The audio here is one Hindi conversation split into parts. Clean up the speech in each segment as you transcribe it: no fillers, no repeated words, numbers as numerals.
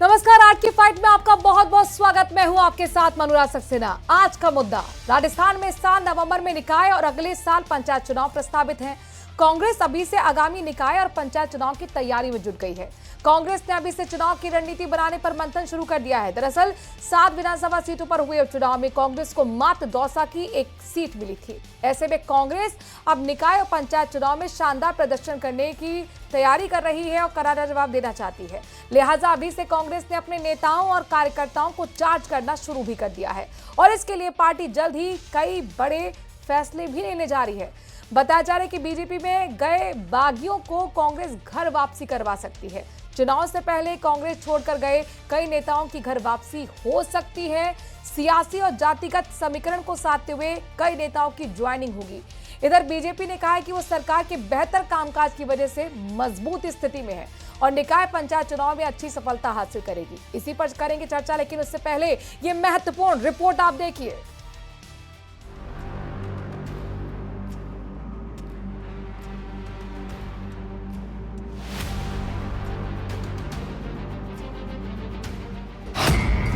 नमस्कार, आज की फाइट में आपका बहुत बहुत स्वागत। मैं हूं आपके साथ अनुराग सक्सेना। आज का मुद्दा, राजस्थान में इस साल नवंबर में निकाय और अगले साल पंचायत चुनाव प्रस्तावित हैं। कांग्रेस अभी से आगामी निकाय और पंचायत चुनाव की तैयारी में जुट गई है। कांग्रेस ने अभी से चुनाव की रणनीति बनाने पर मंथन शुरू कर दिया है। दरअसल 7 विधानसभा सीटों पर हुए उपचुनाव में कांग्रेस को मात्र दौसा की एक सीट मिली थी। ऐसे में कांग्रेस अब निकाय और पंचायत चुनाव में शानदार प्रदर्शन करने की तैयारी कर रही है और करारा जवाब देना चाहती है। लिहाजा अभी से कांग्रेस ने अपने नेताओं और कार्यकर्ताओं को चार्ज करना शुरू भी कर दिया है और इसके लिए पार्टी जल्द ही कई बड़े फैसले भी लेने जा रही है। बताया जा रहा है कि बीजेपी में गए बागियों को कांग्रेस घर वापसी करवा सकती है। चुनाव से पहले कांग्रेस छोड़कर गए कई नेताओं की घर वापसी हो सकती है। सियासी और जातिगत समीकरण को साधते हुए कई नेताओं की ज्वाइनिंग होगी। इधर बीजेपी ने कहा है कि वो सरकार के बेहतर कामकाज की वजह से मजबूत स्थिति में है और निकाय पंचायत चुनाव में अच्छी सफलता हासिल करेगी। इसी पर करेंगे चर्चा, लेकिन उससे पहले ये महत्वपूर्ण रिपोर्ट आप देखिए।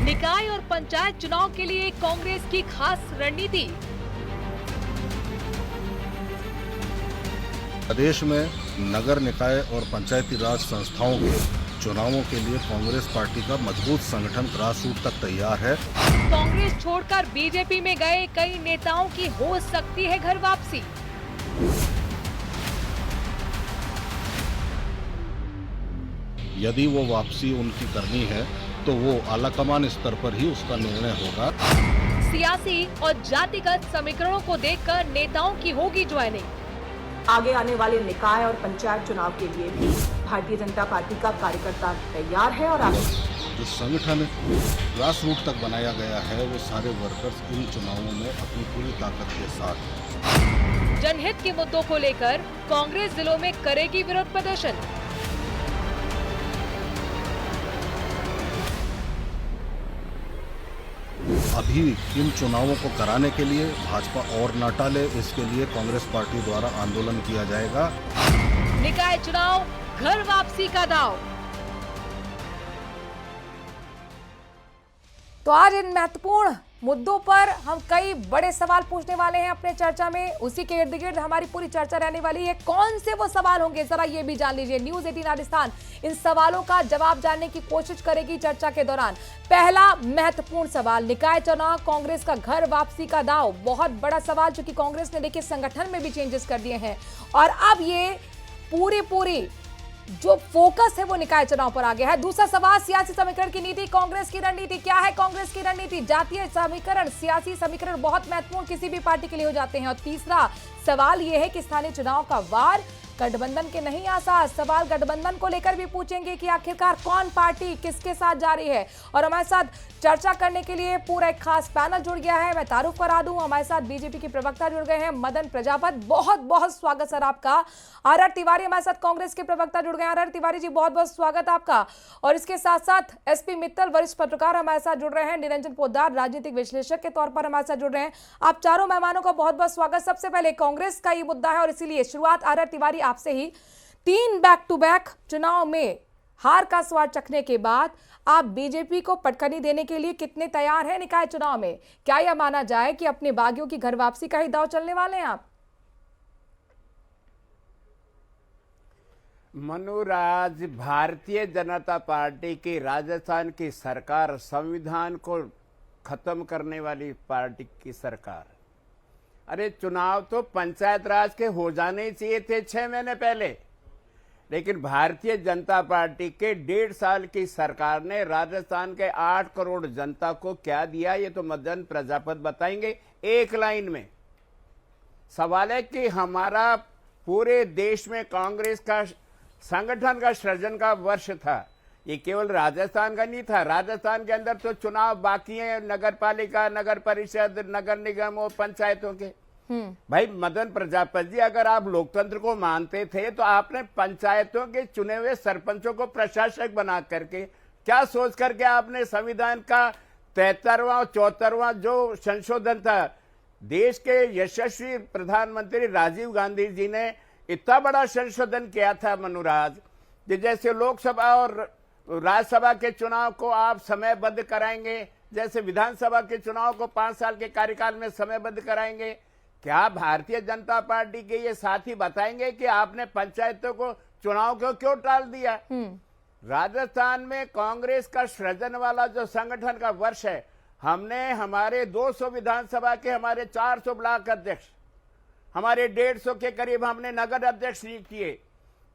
निकाय और पंचायत चुनाव के लिए कांग्रेस की खास रणनीति। प्रदेश में नगर निकाय और पंचायती राज संस्थाओं के चुनावों के लिए कांग्रेस पार्टी का मजबूत संगठन ग्रास रूट तक तैयार है। कांग्रेस छोड़कर बीजेपी में गए कई नेताओं की हो सकती है घर वापसी। यदि वो वापसी उनकी करनी है तो वो आलाकमान स्तर पर ही उसका निर्णय होगा। सियासी और जातिगत समीकरणों को देखकर नेताओं की होगी ज्वाइनिंग। आगे आने वाले निकाय और पंचायत चुनाव के लिए भी भारतीय जनता पार्टी का कार्यकर्ता तैयार है और आगे जो संगठन ग्रास रूट तक बनाया गया है वो सारे वर्कर्स इन चुनावों में अपनी पूरी ताकत के साथ जनहित के मुद्दों को लेकर कांग्रेस जिलों में करेगी विरोध प्रदर्शन। अभी इन चुनावों को कराने के लिए भाजपा और न टाले, इसके लिए कांग्रेस पार्टी द्वारा आंदोलन किया जाएगा। निकाय चुनाव, घर वापसी का दाव। तो आज इन महत्वपूर्ण मुद्दों पर हम कई बड़े सवाल पूछने वाले हैं अपने चर्चा में। उसी के इर्द गिर्द हमारी पूरी चर्चा रहने वाली है। कौन से वो सवाल होंगे, जरा ये भी जान लीजिए। न्यूज़ 18 राजस्थान इन सवालों का जवाब जानने की कोशिश करेगी चर्चा के दौरान। पहला महत्वपूर्ण सवाल, निकाय चुनाव, कांग्रेस का घर वापसी का दाव। बहुत बड़ा सवाल, क्योंकि कांग्रेस ने देखिए संगठन में भी चेंजेस कर दिए हैं और अब ये पूरी जो फोकस है वो निकाय चुनाव पर आ गया है। दूसरा सवाल, सियासी समीकरण की नीति, कांग्रेस की रणनीति क्या है? कांग्रेस की रणनीति, जातीय समीकरण, सियासी समीकरण बहुत महत्वपूर्ण किसी भी पार्टी के लिए हो जाते हैं। और तीसरा सवाल ये है कि स्थानीय चुनाव का वार गठबंधन के नहीं आसार। सवाल गठबंधन को लेकर भी पूछेंगे कि आखिरकार कौन पार्टी किसके साथ जा रही है। और हमारे साथ चर्चा करने के लिए पूरा एक खास पैनल जुड़ गया है। मैं तारुफ करा दूं, हमारे साथ बीजेपी के प्रवक्ता जुड़ गए हैं, मदन प्रजापत। बहुत बहुत स्वागत सर आपका। आर तिवारी हमारे साथ कांग्रेस के प्रवक्ता जुड़ गए हैं। आर तिवारी जी, बहुत बहुत स्वागत आपका। और इसके साथ साथ एसपी मित्तल, वरिष्ठ पत्रकार हमारे साथ जुड़ रहे हैं। निरंजन पोद्दार, राजनीतिक विश्लेषक के तौर पर हमारे साथ जुड़ रहे हैं। आप चारों मेहमानों का बहुत बहुत स्वागत। सबसे पहले कांग्रेस का ये मुद्दा है और इसीलिए शुरुआत आर तिवारी आपसे ही। 3 बैक टू बैक चुनाव में हार का स्वाद चखने के बाद आप बीजेपी को पटखनी देने के लिए कितने तैयार हैं निकाय चुनाव में? क्या यह माना जाए कि अपने बागियों की घर वापसी का ही दाव चलने वाले हैं आप? मनुराज, भारतीय जनता पार्टी की राजस्थान की सरकार संविधान को खत्म करने वाली पार्टी की सरकार। अरे चुनाव तो पंचायत राज के हो जाने ही चाहिए थे 6 महीने पहले, लेकिन भारतीय जनता पार्टी के 1.5 साल की सरकार ने राजस्थान के 8 करोड़ जनता को क्या दिया, ये तो मदन प्रजापत बताएंगे एक लाइन में। सवाल है कि हमारा पूरे देश में कांग्रेस का संगठन का सृजन का वर्ष था, ये केवल राजस्थान का नहीं था। राजस्थान के अंदर तो चुनाव बाकी हैं, नगर पालिका, नगर परिषद, नगर निगम और पंचायतों के। भाई मदन प्रजापति जी, अगर आप लोकतंत्र को मानते थे तो आपने पंचायतों के चुने हुए सरपंचों को प्रशासक बना करके, क्या सोच करके आपने संविधान का 73वां और 74वां जो संशोधन था, देश के यशस्वी प्रधानमंत्री राजीव गांधी जी ने इतना बड़ा संशोधन किया था मनुराज, जैसे लोकसभा और राज्यसभा के चुनाव को आप समयबद्ध कराएंगे, जैसे विधानसभा के चुनाव को 5 साल के कार्यकाल में समयबद्ध कराएंगे? क्या भारतीय जनता पार्टी के ये साथी बताएंगे कि आपने पंचायतों को चुनाव को क्यों टाल दिया? राजस्थान में कांग्रेस का सृजन वाला जो संगठन का वर्ष है, हमने हमारे 200 विधानसभा के हमारे 400 ब्लॉक अध्यक्ष, हमारे 150 के करीब हमने नगर अध्यक्ष नियुक्त किए।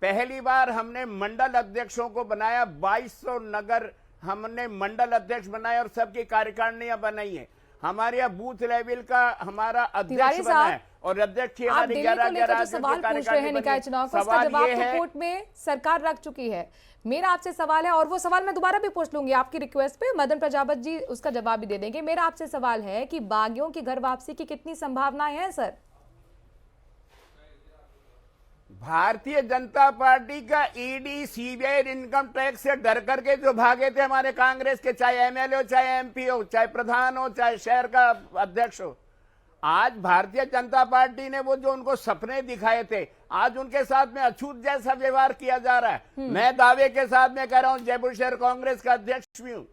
पहली बार हमने मंडल अध्यक्षों को बनाया, 2200 नगर हमने मंडल अध्यक्ष बनाए और सबकी कार्यकारिणियां बनाई है। हमारे यहाँ बूथ लेवल का हमारा अध्यक्ष बना है और अध्यक्ष ही हमारी 11 सवाल पूछ रहे हैं निकाय चुनाव का, उसका जवाब तो कोर्ट में सरकार रख चुकी है। मेरा आपसे सवाल है, और वो सवाल मैं दोबारा भी पूछ लूंगी आपकी रिक्वेस्ट पे, मदन प्रजापत जी उसका जवाब भी दे देंगे। मेरा आपसे सवाल है कि बागियों की घर वापसी की कितनी संभावनाएं हैं सर? भारतीय जनता पार्टी का ईडी, सीबीआई, इनकम टैक्स से डर करके जो भागे थे हमारे कांग्रेस के, चाहे एमएलए हो, चाहे एमपी हो, चाहे प्रधान हो, चाहे शहर का अध्यक्ष हो, आज भारतीय जनता पार्टी ने वो जो उनको सपने दिखाए थे, आज उनके साथ में अछूत जैसा व्यवहार किया जा रहा है। मैं दावे के साथ में कह रहा हूं, जयपुर शहर कांग्रेस का अध्यक्ष भी हूं।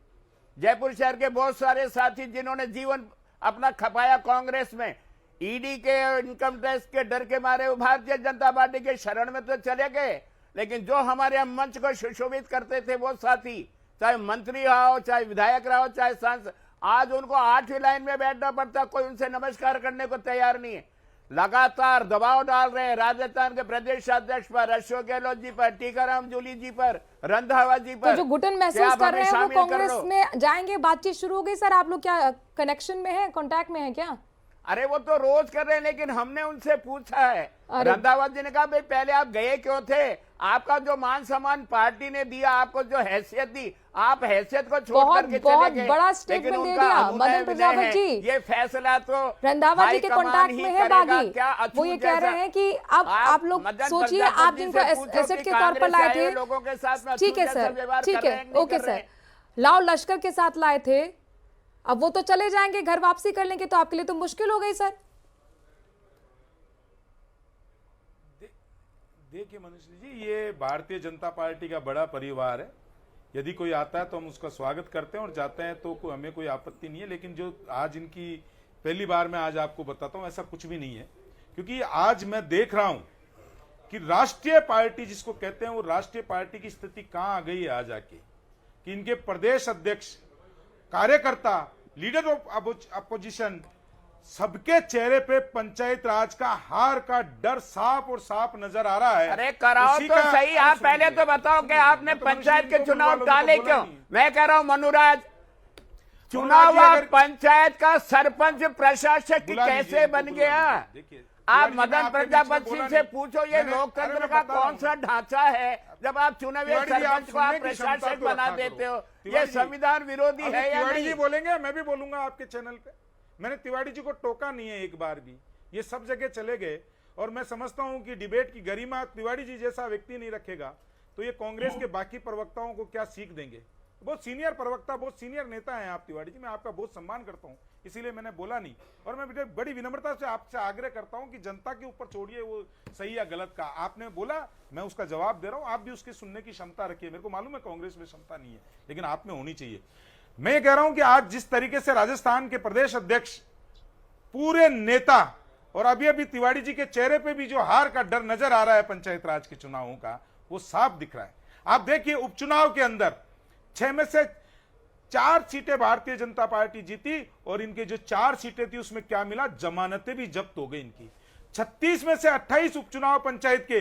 जयपुर शहर के बहुत सारे साथी जिन्होंने जीवन अपना खपाया कांग्रेस में, ईडी के इनकम टैक्स के डर के मारे वो भारतीय जनता पार्टी के शरण में तो चले गए, लेकिन जो हमारे मंच को सुशोभित करते थे वो साथी, चाहे मंत्री रहा हो, चाहे विधायक रहा हो, चाहे सांसद, आज उनको 8वीं लाइन में बैठना पड़ता, कोई उनसे नमस्कार करने को तैयार नहीं है। लगातार दबाव डाल रहे हैं राजस्थान के प्रदेश अध्यक्ष पर, अशोक गहलोत जी पर, टीकाराम जूली जी पर, रंधावा जी पर। तो जो घुटन महसूस कर रहे हैं वो कांग्रेस में जाएंगे, बातचीत शुरू हो गई सर? आप लोग क्या कनेक्शन में है, कांटेक्ट में है क्या? अरे वो तो रोज कर रहे हैं, लेकिन हमने उनसे पूछा है, रंधावा जी ने कहा भाई पहले आप गए क्यों थे? आपका जो मान सम्मान पार्टी ने दिया, आपको जो हैसियत दी, आप हैसियत को छोड़ करके चले गए। बड़ा स्टेटमेंट दे दिया मदन प्रजापत जी। ये फैसला तो रंधावा जी के कांटेक्ट में है बागी, वो ये कह रहे हैं कि अब आप लोग सोचिए, आप जिनको एसेट के तौर पर लाए थे, लोगों के साथ ठीक है सर, ठीक है, ओके सर, लाओ लश्कर के साथ लाए थे, अब वो तो चले जाएंगे, घर वापसी कर लेंगे, तो आपके लिए तो मुश्किल हो गई सर। देखिए मनुष्य जी, ये भारतीय जनता पार्टी का बड़ा परिवार है। यदि कोई आता है तो हम उसका स्वागत करते हैं और जाते हैं तो हमें कोई आपत्ति नहीं है। लेकिन जो आज इनकी पहली बार मैं आज आपको बताता हूं, ऐसा कुछ भी नहीं है, क्योंकि आज मैं देख रहा हूं कि राष्ट्रीय पार्टी जिसको कहते हैं, वो राष्ट्रीय पार्टी की स्थिति कहां आ गई है आज आके, कि इनके प्रदेश अध्यक्ष, कार्यकर्ता, लीडर ऑफ अपोजिशन, सबके चेहरे पे पंचायत राज का हार का डर साफ और साफ नजर आ रहा है। अरे कराओ तो सही, आप पहले तो बताओ कि आपने पंचायत के चुनाव टाले क्यों? मैं कह रहा हूं मनुराज, चुनाव पंचायत का सरपंच प्रशासक कैसे बन गया? आप मदन प्रजापति सिंह से पूछो, ये लोकतंत्र का कौन सा ढांचा है जब आप चुने हुए सरपंच को आप प्रशासक बना देते हो? ये संविधान विरोधी है या नहीं? जी बोलेंगे, मैं भी बोलूंगा आपके चैनल पे। मैंने तिवारी जी को टोका नहीं है एक बार भी, ये सब जगह चले गए। और मैं समझता हूं कि डिबेट की गरिमा तिवारी जी जैसा व्यक्ति नहीं रखेगा तो ये कांग्रेस के बाकी प्रवक्ताओं को क्या सीख देंगे। बहुत सीनियर प्रवक्ता, बहुत सीनियर नेता हैं आप तिवारी जी, मैं आपका बहुत सम्मान करता हूं, इसीलिए मैंने बोला नहीं। और मैं बड़ी विनम्रता से आपसे आग्रह करता हूं कि जनता के ऊपर छोड़िए वो सही या गलत का। आपने बोला, मैं उसका जवाब दे रहा हूं, आप भी उसकी सुनने की क्षमता रखिए। मेरे को मालूम है कांग्रेस में क्षमता नहीं है, लेकिन आप में होनी चाहिए। मैं ये कह रहा हूं कि आज जिस तरीके से राजस्थान के प्रदेश अध्यक्ष, पूरे नेता, और अभी अभी तिवारी जी के चेहरे पे भी जो हार का डर नजर आ रहा है पंचायत राज के चुनावों का, वो साफ दिख रहा है। आप देखिए उपचुनाव के अंदर 6 में से 4 सीटें भारतीय जनता पार्टी जीती, और इनके जो 4 सीटें थी उसमें क्या मिला, जमानतें भी जब्त हो गई इनकी। 36 में से 28 उपचुनाव पंचायत के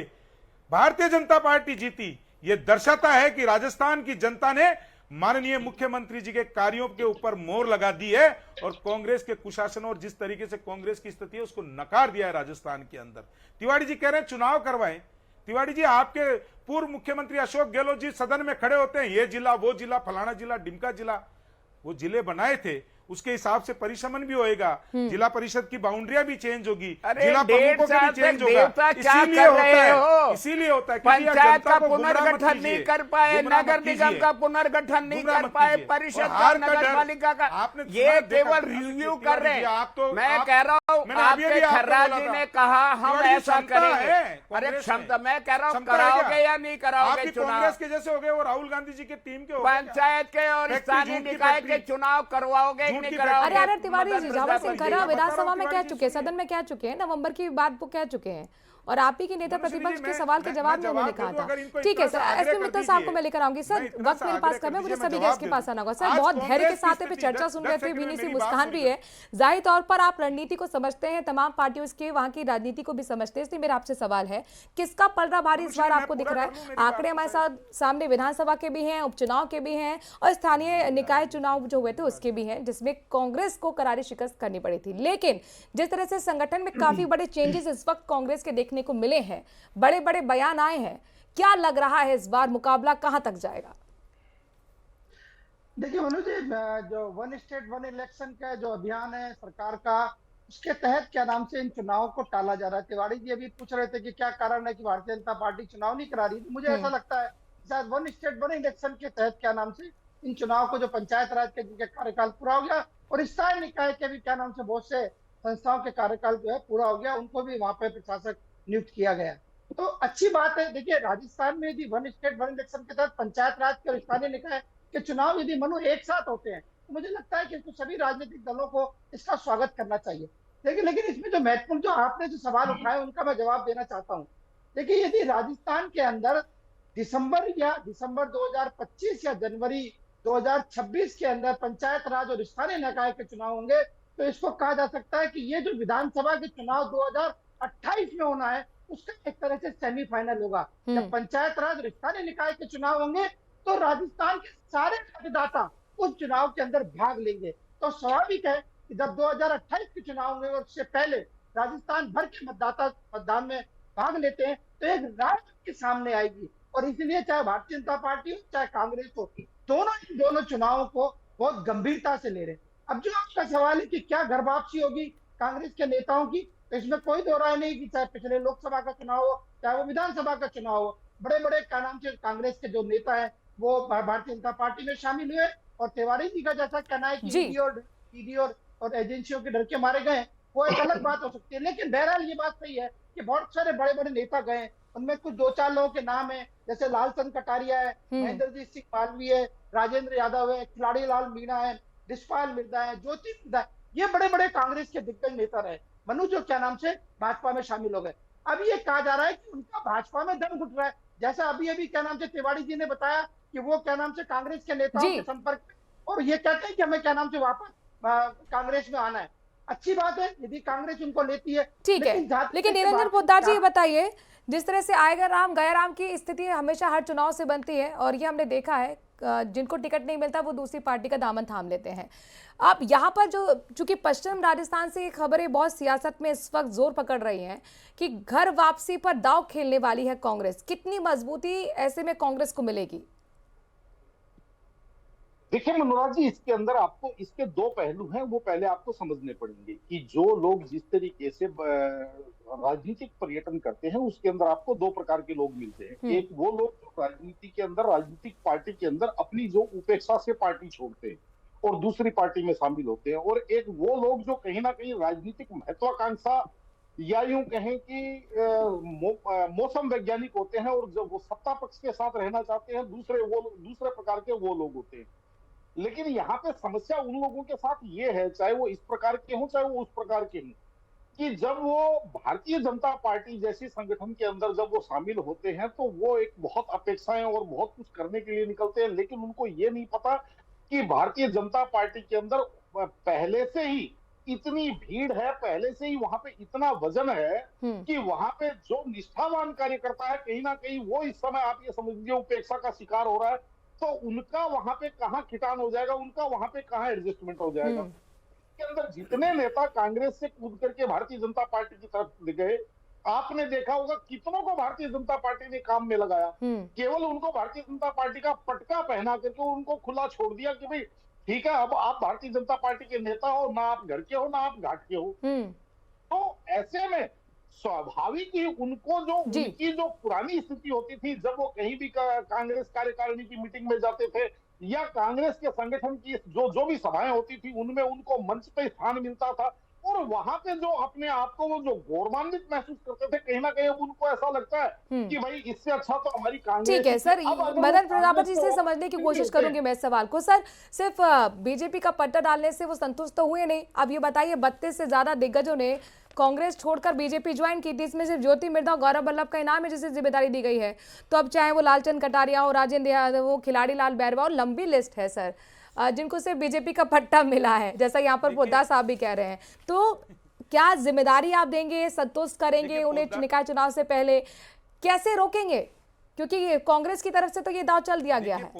भारतीय जनता पार्टी जीती। यह दर्शाता है कि राजस्थान की जनता ने माननीय मुख्यमंत्री जी के कार्यों के ऊपर मोहर लगा दी है और कांग्रेस के कुशासन और जिस तरीके से कांग्रेस की स्थिति है उसको नकार दिया है राजस्थान के अंदर। तिवारी जी कह रहे हैं चुनाव करवाएं। तिवारी जी, आपके पूर्व मुख्यमंत्री अशोक गहलोत जी सदन में खड़े होते हैं, ये जिला, वो जिला, फलाना जिला, डिमका जिला, वो जिले बनाए थे, उसके हिसाब से परिश्रमण भी होएगा, जिला परिषद की बाउंड्रियां भी चेंज होगी, अरे जिला प्रमुखों का भी चेंज होगा। इसीलिए होता है पंचायत का पुनर्गठन नहीं कर पाए, नगर निगम का पुनर्गठन नहीं कर पाए, परिषद का, नगर पालिका का, ये केवल रिव्यू कर रहे हैं। मैं कह रहा हूँ आपके खर्रा जी ने कहा हम ऐसा करेंगे। अरे क्षमता, मैं कह रहा हूँ कराओगे या नहीं कराओगे चुनाव? कांग्रेस के जैसे हो गए वो राहुल गांधी जी के टीम के हो गए। पंचायत के और स्थानीय निकाय के चुनाव करवाओगे कि नहीं कराओगे? अरे तिवारी जी, जावड़ सिंह खन्ना विधानसभा में कह चुके हैं, सदन में कह चुके हैं, नवंबर की बात वो कह चुके हैं, और आप ही के नेता प्रतिपक्ष के सवाल के जवाब में उन्होंने कहा था। ठीक है सर, एसपी मित्तल साहब को मैं लेकर आऊंगी। सर वक्त मेरे पास कम है, मुझे सभी गेस्ट के पास आना होगा। सर बहुत धैर्य के साथ पे चर्चा सुन रहे थे, बीनी सी मुस्कान भी है, जाहिर तौर पर आप रणनीति को समझते हैं, तमाम पार्टियों के वहां की राजनीति को भी समझते हैं, इसलिए मेरा आपसे सवाल है किसका पलड़ा भारी इस बार आपको दिख रहा है? आंकड़े हमारे साथ सामने विधानसभा के भी हैं, उपचुनाव के भी हैं, और स्थानीय निकाय चुनाव जो हुए थे उसके भी हैं, जिसमें कांग्रेस को करारी शिकस्त करनी पड़ी थी। लेकिन जिस तरह से संगठन में काफी बड़े चेंजेस इस वक्त कांग्रेस के देखने को मिले हैं, बड़े बड़े बयान आए हैं, क्या लग रहा है इस बार मुकाबला कहां तक जाएगा? देखिए मनोज जी, जो वन स्टेट वन इलेक्शन का जो अभियान है सरकार का, उसके तहत क्या नाम से इन चुनावों को टाला जा रहा है। तिवारी जी अभी पूछ रहे थे कि क्या कारण है कि भारतीय जनता पार्टी चुनाव नहीं करा रही, तो मुझे ऐसा लगता है शायद वन स्टेट वन इलेक्शन के तहत क्या नाम से इन चुनाव को, जो पंचायत राज के जिनके कार्यकाल पूरा हो गया और स्थानीय निकाय के भी क्या नाम से बहुत से संस्थाओं के कार्यकाल जो है पूरा हो गया, उनको भी वहां पे प्रशासक नियुक्त किया गया, तो अच्छी बात है। देखिए राजस्थान में यदि वन स्टेट वन इलेक्शन के तहत पंचायत राज के और स्थानीय निकाय के चुनाव यदि मनु एक साथ होते हैं, तो मुझे लगता है कि इसको सभी राजनीतिक दलों को इसका स्वागत करना चाहिए। लेकिन इसमें जो महत्वपूर्ण जो आपने जो सवाल उठाए उनका मैं जवाब देना चाहता हूँ। देखिए यदि राजस्थान के अंदर दिसंबर 2025 या जनवरी 2026 के अंदर पंचायत राज और स्थानीय निकाय के चुनाव होंगे, तो इसको कहा जा सकता है कि ये जो विधानसभा के चुनाव 2028 में होना है उसका एक तरह से सेमीफाइनल होगा। जब पंचायत राज और स्थानीय निकाय के चुनाव होंगे तो राजस्थान के सारे मतदाता उस चुनाव के अंदर भाग लेंगे। तो स्वाभाविक है कि जब 2028 के चुनाव होंगे और उससे पहले राजस्थान भर के मतदाता मतदान में भाग लेते हैं, तो एक राजनीति सामने आएगी। और इसलिए चाहे भारतीय जनता पार्टी हो चाहे कांग्रेस हो, दोनों चुनावों को बहुत गंभीरता से ले रहे हैं। अब जो आपका सवाल है कि क्या घर वापसी होगी कांग्रेस के नेताओं की, तो इसमें कोई दो राय नहीं कि चाहे पिछले लोकसभा का चुनाव हो चाहे वो विधानसभा का चुनाव हो, बड़े बड़े क्या नाम से कांग्रेस के जो नेता है वो भारतीय जनता पार्टी में शामिल हुए। और तिवारी जी का जैसा कहना है कि ईडी और एजेंसियों के डर के मारे गए, वो एक अलग बात हो सकती है। लेकिन बहरहाल ये बात सही है कि बहुत सारे बड़े बड़े नेता गए, उनमें कुछ 2-4 लोगों के नाम है, जैसे लालचंद कटारिया है, महेंद्रजीत सिंह मालवीय है, राजेंद्र यादव है, खिलाड़ी लाल मीणा है, रिशपाल मिर्जा है, ज्योति मिर्जा है, ये बड़े बड़े कांग्रेस के दिग्गज नेता रहे। मनु जो क्या नाम से भाजपा में शामिल हो गए। अब ये कहा जा रहा है कि उनका भाजपा में दम घुट रहा है, जैसा अभी क्या नाम से तिवारी जी ने बताया कि वो क्या नाम से कांग्रेस के नेताओं के संपर्क में, और ये कहते हैं कि हमें क्या नाम से वापस कांग्रेस में आना है। अच्छी बात है यदि कांग्रेस उनको लेती है, ठीक है। लेकिन निरंजन पोद्दार जी ये बताइए, जिस तरह से आएगा राम गया राम की स्थिति हमेशा हर चुनाव से बनती है, और ये हमने देखा है जिनको टिकट नहीं मिलता वो दूसरी पार्टी का दामन थाम लेते हैं। अब यहाँ पर जो चूंकि पश्चिम राजस्थान से ये खबरें बहुत सियासत में इस वक्त जोर पकड़ रही हैं कि घर वापसी पर दांव खेलने वाली है कांग्रेस, कितनी मजबूती ऐसे में कांग्रेस को मिलेगी? देखिए मनोराज जी, इसके अंदर आपको इसके दो पहलू हैं, वो पहले आपको समझने पड़ेंगे कि जो लोग जिस तरीके से राजनीतिक पर्यटन करते हैं उसके अंदर आपको दो प्रकार के लोग मिलते हैं। एक वो लोग जो राजनीति के अंदर राजनीतिक पार्टी के अंदर अपनी जो उपेक्षा से पार्टी छोड़ते हैं और दूसरी पार्टी में शामिल होते हैं, और एक वो लोग जो कहीं ना कहीं राजनीतिक महत्वाकांक्षा या यूं कहें कि मौसम वैज्ञानिक होते हैं और जब वो सत्ता पक्ष के साथ रहना चाहते हैं, दूसरे प्रकार के वो लोग होते हैं। लेकिन यहाँ पे समस्या उन लोगों के साथ ये है, चाहे वो इस प्रकार के हों चाहे वो उस प्रकार के हों, कि जब वो भारतीय जनता पार्टी जैसी संगठन के अंदर जब वो शामिल होते हैं तो वो एक बहुत अपेक्षाएं और बहुत कुछ करने के लिए निकलते हैं, लेकिन उनको ये नहीं पता कि भारतीय जनता पार्टी के अंदर पहले से ही इतनी भीड़ है, पहले से ही वहां पे इतना वजन है कि वहां पे जो निष्ठावान कार्यकर्ता है कहीं ना कहीं वो इस समय आप ये समझ लीजिए उपेक्षा का शिकार हो रहा है, तो उनका वहां पे कहाँ खिटान हो जाएगा, उनका वहां पे कहाँ एडजस्टमेंट हो जाएगा। के अंदर जितने नेता कांग्रेस से कूद करके भारतीय जनता पार्टी की तरफ गए, आपने देखा होगा कितनों को भारतीय जनता पार्टी ने काम में लगाया, केवल उनको भारतीय जनता पार्टी का पटका पहना करके उनको खुला छोड़ दिया कि भाई ठीक है, अब आप भारतीय जनता पार्टी के नेता हो, ना आप घर के हो ना आप घाट के हो, तो ऐसे में स्वाभाविक ही उनको उनकी जो पुरानी स्थिति होती थी, जब वो कहीं भी कांग्रेस कार्यकारिणी की मीटिंग में जाते थे या कांग्रेस के संगठन की जो भी सभाएं होती थी, उनमें उनको मंच पे स्थान मिलता था और वहां पे जो अपने आप को वो जो गौरवान्वित महसूस करते थे, कहीं ना कहीं अब उनको ऐसा लगता है कि भाई इससे अच्छा तो हमारी कांग्रेस। ठीक है सर, मदन प्रजापति से समझने की कोशिश करूंगी मैं इस सवाल को। सर, सिर्फ बीजेपी का पट्टा डालने से वो संतुष्ट तो हुए नहीं। अब ये बताइए, 32 से ज्यादा दिग्गजों ने कांग्रेस छोड़कर बीजेपी ज्वाइन की थी, इसमें सिर्फ ज्योति मिर्धा और गौरव वल्लभ का इनाम है जिसे जिम्मेदारी दी गई है। तो अब चाहे वो लालचंद कटारिया हो, राजेंद्र यादव हो, खिलाड़ी लाल बैरवा और लंबी लिस्ट है सर जिनको सिर्फ बीजेपी का पट्टा मिला है, जैसा यहाँ पर पोद्दार साहब भी कह रहे हैं। तो क्या जिम्मेदारी आप देंगे, संतुष्ट करेंगे उन्हें निकाय चुनाव से पहले, कैसे रोकेंगे? क्योंकि कांग्रेस की तरफ से तो ये दाव चल दिया गया है।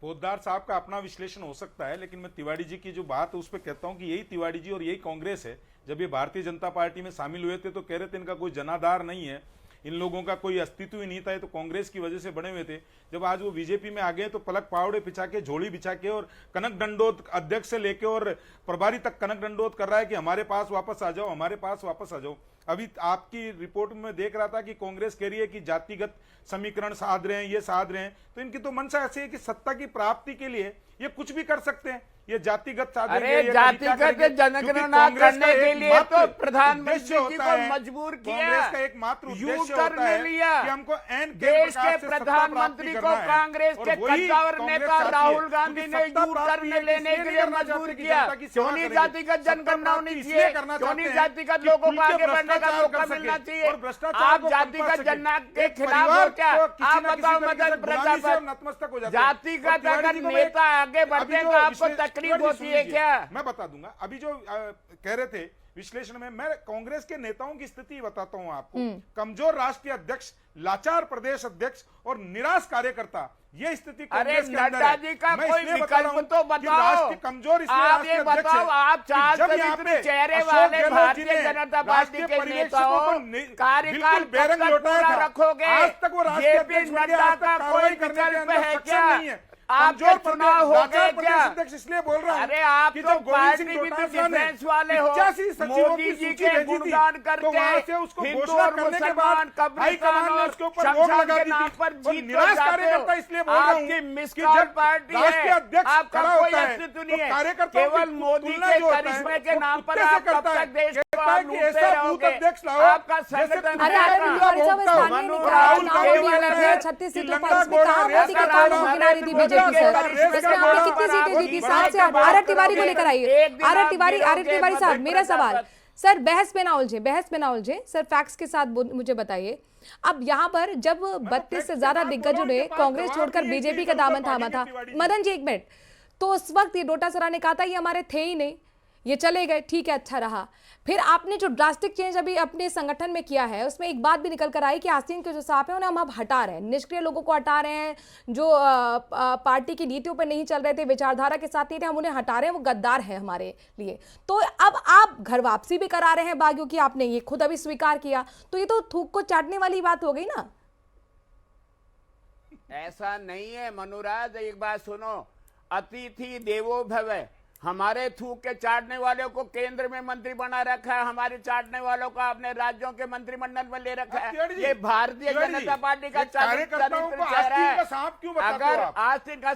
पोद्दार साहब का अपना विश्लेषण हो सकता है, लेकिन मैं तिवारी जी की जो बात है उस पर कहता हूं कि यही तिवारी जी और यही कांग्रेस है। जब ये भारतीय जनता पार्टी में शामिल हुए थे तो कह रहे थे इनका कोई जनाधार नहीं है, इन लोगों का कोई अस्तित्व ही नहीं था, तो कांग्रेस की वजह से बने हुए थे। जब आज वो बीजेपी में आ गए तो पलक पावड़े पिछा के, झोली बिछा के और कनक डंडोत अध्यक्ष से लेके और प्रभारी तक कनक डंडोत कर रहा है कि हमारे पास वापस आ जाओ, हमारे पास वापस आ जाओ। अभी आपकी रिपोर्ट में देख रहा था कि कांग्रेस कह रही है कि जातिगत समीकरण साध रहे हैं, ये साध रहे हैं, तो इनकी तो मंशा ऐसी है कि सत्ता की प्राप्ति के लिए ये कुछ भी कर सकते हैं। ये जातिगत साधेंगे, अरे जातिगत जनगणना करने के लिए तो प्रधानमंत्री जी को मजबूर किया, कांग्रेस का एकमात्र उद्देश्य होता है कि हमको देश के प्रधानमंत्री को कांग्रेस के कद्दावर नेता राहुल गांधी ने यू टर्न लेने के लिए मजबूर किया। क्यों नहीं जातिगत जनगणना होनी चाहिए, क्यों नहीं जातिगत लोगों को आगे बढ़ने का मौका मिलना चाहिए? आप जातिगत जनगणना के खिलाफ हो क्या? आप बताओ मदन प्रजापति, जातिगत अगर नेता आगे बढ़ते तो आपको तकलीफ होती है क्या? मैं बता दूंगा। अभी जो कह रहे थे विश्लेषण में, मैं कांग्रेस के नेताओं की स्थिति बताता हूं आपको। कमजोर राष्ट्रीय अध्यक्ष, लाचार प्रदेश अध्यक्ष और निराश कार्यकर्ता, ये स्थिति कांग्रेस के अंदर है। नड्डा जी का कोई विकल्प तो बताओ। कमजोर आप ये बताओ, आप 4 चेहरे वाले भारतीय जनता पार्टी के नेताओं कार्यकाल पूरा रखोगे? आज तक वो राष्ट्रीय जेपी नड्डा का कोई विकल्प है क्या? आप जो चुनाव हो गए क्या? इसलिए बोल रहा हूं, अरे आप तो पार्टी भी डिफेंस वाले हो, मोदी जी के गुणगान करके उसको हिंदू और मुसलमान कब्रिस्तान और शमशान के नाम पर जीत जाते हो। आपकी मिसकॉल पार्टी है, आपका कोई अस्तित्व नहीं है, केवल मोदी के करिश्मे के नाम पर आप कब तक देश को आप लूटते रहोगे? आपका संगठन छत्तीस सीटों पर बीजेपी सर, इसमें आपने कितनी सीटें जीती? 7 से 8। आरएल तिवारी को लेकर आइए। आरएल तिवारी साहब, मेरा सवाल सर, बहस में ना उलझे सर, फैक्ट्स के साथ मुझे बताइए। अब यहाँ पर जब 32 से ज्यादा दिग्गजों ने कांग्रेस छोड़कर बीजेपी का दामन थामा था, मदन जी 1 मिनट, तो उस वक्त ये डोटासरा ने कहा था ये हमारे थे ही नहीं, ये चले गए, ठीक है, अच्छा रहा। फिर आपने जो ड्रास्टिक चेंज अभी अपने संगठन में किया है, उसमें एक बात भी निकल कर आई कि आस्तीन के जो सांप है उन्हें हम अब हटा रहे हैं, निष्क्रिय लोगों को हटा रहे हैं, जो पार्टी की नीतियों पर नहीं चल रहे थे, विचारधारा के साथ नहीं थे, हम उन्हें हटा रहे हैं, वो गद्दार है हमारे लिए। तो अब आप घर वापसी भी करा रहे हैं बागियों की, आपने ये खुद अभी स्वीकार किया, तो ये तो थूक को चाटने वाली बात हो गई ना। ऐसा नहीं है मनुराज, एक बात सुनो, अतिथि देवो भव। हमारे थूक के चाटने वालों को केंद्र में मंत्री बना रखा है, हमारे चाटने वालों को आपने राज्यों के मंत्रिमंडल में ले रखा है। ये भारतीय जनता पार्टी का चरित्र चेहरा है। अगर आस्तीन का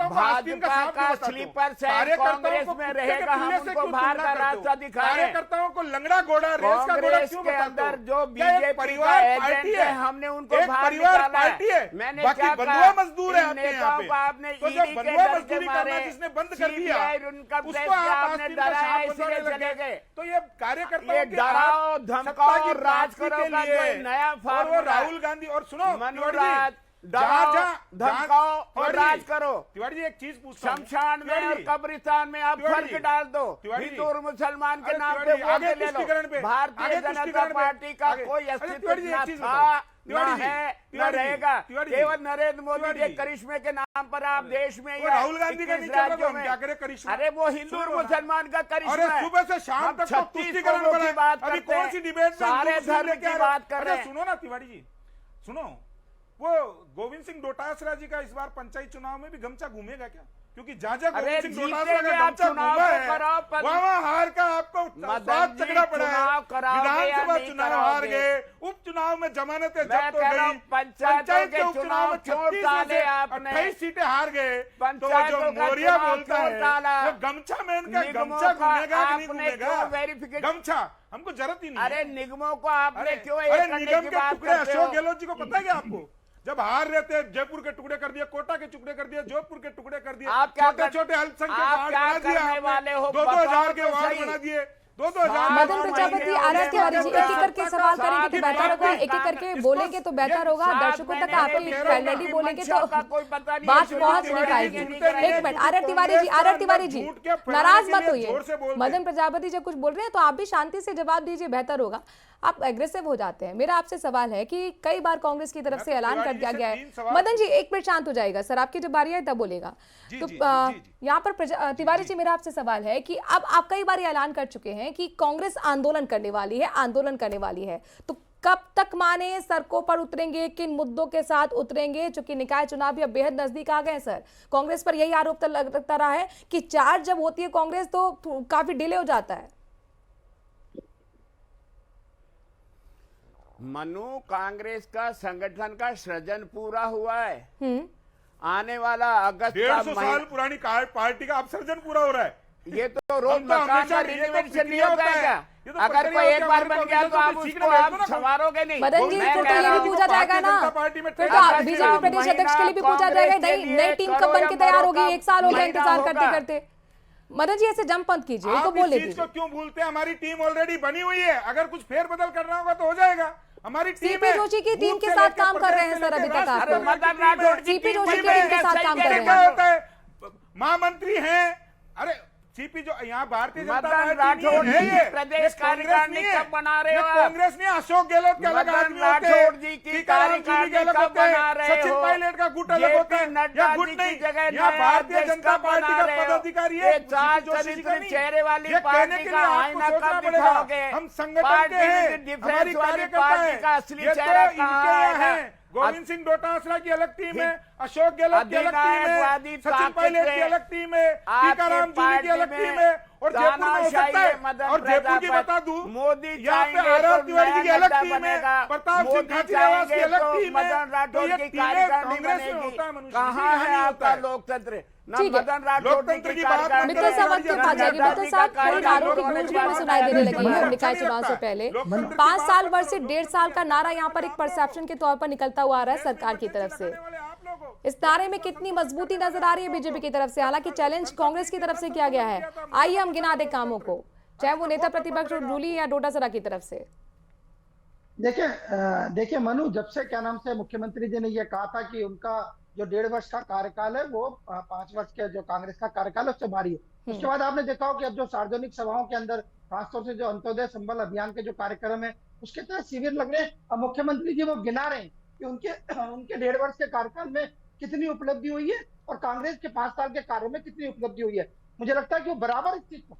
भाजपा का स्लीपर सेल कांग्रेस में रहेगा, हम उनको बाहर का रास्ता दिखा रहे हैं। कार्यकर्ताओं को लंगड़ा घोड़ा कांग्रेस के अंदर जो बीजेपी का एजेंट है, हमने उनको बाहर निकाला है। मैंने क्या कहा, मजदूर है नेताओं को आपने ईडी के डर के मारे, बंद कर दिया, उनका आपने डराया इसलिए चले गए। तो ये कार्यकर्ताओं ये डराओ धमकाओ राज करो का जो नया फॉर्मूला, राहुल गांधी और सुनो मनोराज, डराओ धमकाओ और राज करो। तिवारी जी एक चीज पूछता हूं, शमशान में और कब्रिस्तान में आप फर्क डाल दो, हिंदू और मुसलमान के नाम पे वोट ले लो। भारतीय जनता पार्टी का कोई अस्तित्व न था, न है, न रहेगा। केवल नरेंद्र मोदी के करिश्मे के नाम पर आप देश में राहुल गांधी का राज्यों में क्या करे करिश्मा? अरे वो हिंदू और मुसलमान का करिश्मा है। सुबह से शाम तक 36 करोड़ की बात करते हैं, कौन सी डिबेट सारे धर्म की बात कर रहे हैं। सुनो ना तिवारी जी, सुनो, वो गोविंद सिंह डोटासरा जी का इस बार पंचायत चुनाव में भी गमछा घूमेगा क्या? क्योंकि जहां अरे गोविंद सिंह डोटासरा जीतेंगे का आप गमछा चुनाव घूमा तो है, कराओ, पर वहां हार का आपको मदन स्वाद जी, चखना पड़ा चुनाव है। कराओगे या विधानसभा नहीं चुनाव हार कराओगे? गए, उपचुनाव में जमानतें मैं जब्त हो कह रहा गई, हूं, पंचायतों के उपचुनाव में चुनाव 36 टाले में से आपने। 28 सीटें हार गए। तो वो जो पंचायतों का मोरिया चुनाव बोलता क्यों है टाला? वो गमछा मैन का निगमों गमछा का घूमेगा कि नहीं आपने घूमेगा? क्यों वेरिफिकेशन? गमछा हमको जरूरत ही नहीं अरे है। निगमों को आपने अरे क्यों अरे एक करने निगम की के बात टुकड़े करते हो? अशोक गहलोत जी को पता है क्या आपको? जब हार रहे थे जयपुर के टुकड़े कर दिए, कोटा के टुकड़े कर दिए, जोधपुर के टुकड़े कर दिए, आप क्या छोटे छोटे अल्पसंख्यक आप वार्ड क्या बना दिए करने आपने। वाले हो? 2-2 हजार के बताओ तो वार्ड सही। बना दिए, 2-2 मदन प्रजापति, आर.एस. तिवारी जी, एक एक करके सवाल करेंगे तो बेहतर होगा, एक एक करके बोलेंगे तो बेहतर होगा। दर्शकों तक आपकी पैरेलली बोलेंगे तो बात पहुंच नहीं पाएगी। एक मिनट, आर.एस. तिवारी जी नाराज मत होइए। मदन प्रजापति जब कुछ बोल रहे हैं तो आप भी शांति से जवाब दीजिए, बेहतर होगा। आप एग्रेसिव हो जाते हैं। मेरा आपसे सवाल है कि कई बार कांग्रेस की तरफ से ऐलान कर दिया गया है। मदन जी एक मिनट शांत हो जाएगा सर, आपकी जब बारी है तब बोलेगा। तो यहाँ पर तिवारी जी मेरा आपसे सवाल है कि अब आप कई बार ऐलान कर चुके हैं कि कांग्रेस आंदोलन करने वाली है, तो कब तक माने, सड़कों पर उतरेंगे, किन मुद्दों के साथ उतरेंगे? चूंकि निकाय चुनाव भी अब बेहद नजदीक आ गए हैं सर। कांग्रेस पर यही आरोप लगता रहा है कि चार्ज जब होती है कांग्रेस तो काफी डिले हो जाता है। मनु, कांग्रेस का संगठन का सृजन पूरा हुआ है। आने वाला अगस्त का 150 साल पुरानी पार्टी का अब सर्जन पूरा हो रहा है। ये तो रोज हम तो मकान हमेशा का ये तो रिनोवेशन नहीं प्रक्रिया होता है होता है। क्या? ये तो अगर प्रक्रिया कोई होती एक है, बार हमारे बन गया तो कांग्रेस आप को उसको सीखने भेज आप दो ना। संवारोगे नहीं। मदन जी मैं फिर कह तो ये रहा भी हूं, पूछा जाएगा ना, जनता पार्टी में फिर ट्रेड तो बीजेपी प्रदेश अध्यक्ष के लिए भी पूछा जाएगा, नई टीम कब बन के तैयार होगी? 1 साल हो गया इंतजार करते करते। मदन जी ऐसे जंप मत कीजिए, तो आप बोले इस चीज को क्यों भूलते हैं? हमारी टीम ऑलरेडी बनी हुई है, अगर कुछ फेरबदल करना होगा तो हो जाएगा। हमारी टीम सीपी जोशी की टीम के साथ काम कर रहे हैं सर अभी तक आप। मदन राठौड़ की सीपी टीम जोशी की बनी टीम के है, साथ सही काम कह कर रहे रहे क्या हैं। होता है? महामंत्री हैं, अरे सीपी जो यहाँ भारतीय जनता मदन पार्टी राठौड़ है, ये प्रदेश कार्यकारिणी कब बना रहे हो? कांग्रेस नहीं, अशोक गहलोत के अलग मदन आदमी होते हैं, राठौड़ जी की टीकाराम जी कार्यकारिणी के अलग कब होते हैं, बना रहे सचिन हो? पायलट का गुट अलग होता है, नड्डा या गुट जी नहीं, की जगह यहाँ नया भारतीय अध्यक्ष जनता कब पार्टी बना का रहे हो? पदाधिकारी ये है, चार सीपी जोशी जी का चरित्र नहीं। चेहरे वाली ये कहने पार्टी के का लिए आपको आईना सोचना कब पड़ेगा। दिखाओगे? हम संगठन पार्टी के में हैं, डिफरेंस हमारी वाली कार्यकर्ता पार्टी है। का असली ये तो चेहरा इनके कहाँ यहाँ आएगा? है, गोविंद सिंह डोटासरा की अलग टीम है, अशोक गहलोत की अलग टीम है, अधिनायकवादी सचिन पायलट की अलग टीम है, टीकाराम जी की अलग टीम है, और जयपुर में हो सकता है। और जयपुर की बता दूं, मोदी यहाँ पे आर.एस. तिवारी जी की अलग टीम है, प्रताप सिंह खाचरियावास की अलग टीम है। मदन राठौड़ तो ये की टीमें कार्यकारिणी कांग्रेस में बनेगी। होता है मनुष्य, कहाँ है आपका लोकतंत्र? न ठीक है। मदन राठौड़ लोकतंत्र की की बात कार्यकारिणी मित्तल साहब वक्त के पास जाएगी। मित्तल साहब का थोड़ी नारों की गूंज भी हमें सुनाई देने लगी है निकाय चुनाव से पहले। 5 साल वर्ष से 1.5 साल का नारा यहाँ पर एक परसेप्शन के तौर पर निकलता हुआ आ रहा है सरकार की तरफ से। इस नारे में कितनी मजबूती नजर आ रही है बीजेपी की तरफ से? हालांकि चैलेंज कांग्रेस की तरफ से किया गया है। आइए हम गिना दे कामों को, चाहे वो नेता प्रतिपक्ष रूली या डोटासरा की तरफ से। देखिए मनु, जब से क्या नाम से मुख्यमंत्री जी ने ये कहा था कि उनका जो 1.5 वर्ष का कार्यकाल है वो 5 वर्ष के जो कांग्रेस का कार्यकाल है उससे भारी है। उसके बाद आपने देखा हो कि अब जो सार्वजनिक सभाओं के अंदर खासतौर से जो अंत्योदय संबल अभियान के जो कार्यक्रम है उसके तहत शिविर लग रहे हैं। अब मुख्यमंत्री जी वो गिना रहे हैं कि उनके 1.5 वर्ष के कार्यकाल में कितनी उपलब्धि हुई है और कांग्रेस के 5 साल के कार्य में कितनी उपलब्धि हुई है। मुझे लगता है कि वो बराबर इस चीज को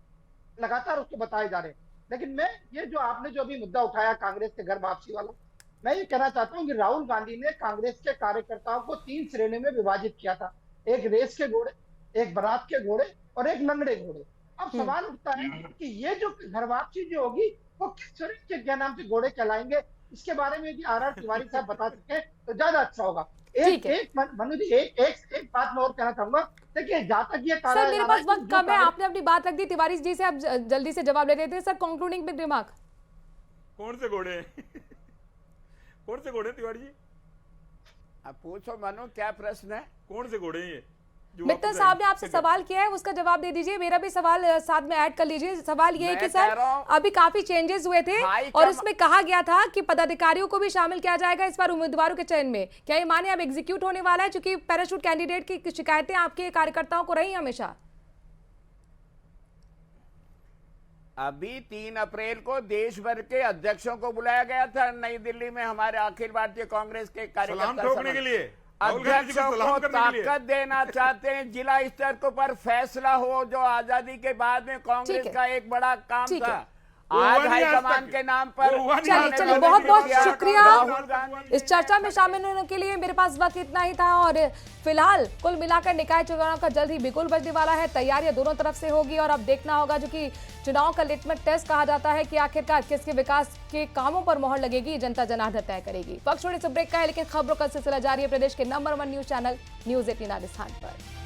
लगातार उसको बताए जा रहे हैं। लेकिन मैं ये जो आपने जो अभी मुद्दा उठाया कांग्रेस के घर वापसी वाला, मैं ये कहना चाहता हूँ कि राहुल गांधी ने कांग्रेस के कार्यकर्ताओं को 3 श्रेणियों में विभाजित किया था, एक रेस के घोड़े, एक बारात के घोड़े और एक लंगड़े घोड़े। अब सवाल उठता है कि ये जो घर वापसी जो होगी वो किस श्रेणी के क्या नाम से घोड़े कहलाएंगे, इसके बारे में यदि आर.आर. तिवारी साहब बता सके तो ज्यादा अच्छा होगा। मनु जी एक बात मैं और कहना चाहूंगा, देखिए जहां तक ये सर मेरे पास वक्त कम है, आपने अपनी बात रख दी। तिवारी जी से आप जल्दी से जवाब ले रहे थे सर, कंक्लूडिंग विद रिमार्क। कौन से घोड़े कौन से घोड़े तिवारी जी? अब पूछो मनु, क्या प्रश्न है? कौन से घोड़े हैं ये? मित्तल साहब ने आपसे सवाल किया है, उसका जवाब दे दीजिए। मेरा भी सवाल साथ में ऐड कर लीजिए। सवाल ये है कि सर अभी काफी चेंजेस हुए थे और इसमें कहा गया था कि पदाधिकारियों को भी शामिल किया जाएगा इस बार उम्मीदवारों के चयन में। क्या ये माने अब एग्जीक्यूट होने वाला है? क्योंकि पैराशूट कैंडिडेट की शिकायतें आपके कार्यकर्ताओं को रही हमेशा। अभी 3 अप्रैल को देश भर के अध्यक्षों को बुलाया गया था नई दिल्ली में, हमारे अखिल भारतीय कांग्रेस के कार्यकर्ता ठोकने के लिए, अध्यक्षों को ताकत देना चाहते हैं। जिला स्तर को पर फैसला हो, जो आजादी के बाद में कांग्रेस का एक बड़ा काम था। आज हुआ नहीं आज हाईकमान तक। के नाम पर वो हुआ नहीं चलिए आज तक। चलिए, बहुत बहुत राहुल शुक्रिया गांधी- इस चर्चा में शामिल होने के लिए। मेरे पास वक्त इतना ही था और फिलहाल कुल मिलाकर निकाय चुनाव का जल्द ही बिगुल बजने वाला है। तैयारियां दोनों तरफ से होगी और अब देखना होगा, जो कि चुनाव का लिटमस टेस्ट कहा जाता है कि आखिरकार किसके विकास के कामों पर मोहर लगेगी, जनता जनार्दन तय करेगी। वक्त थोड़े से ब्रेक का है, लेकिन खबरों का सिलसिला जारी है प्रदेश के number 1 news channel news 18 Rajasthan पर।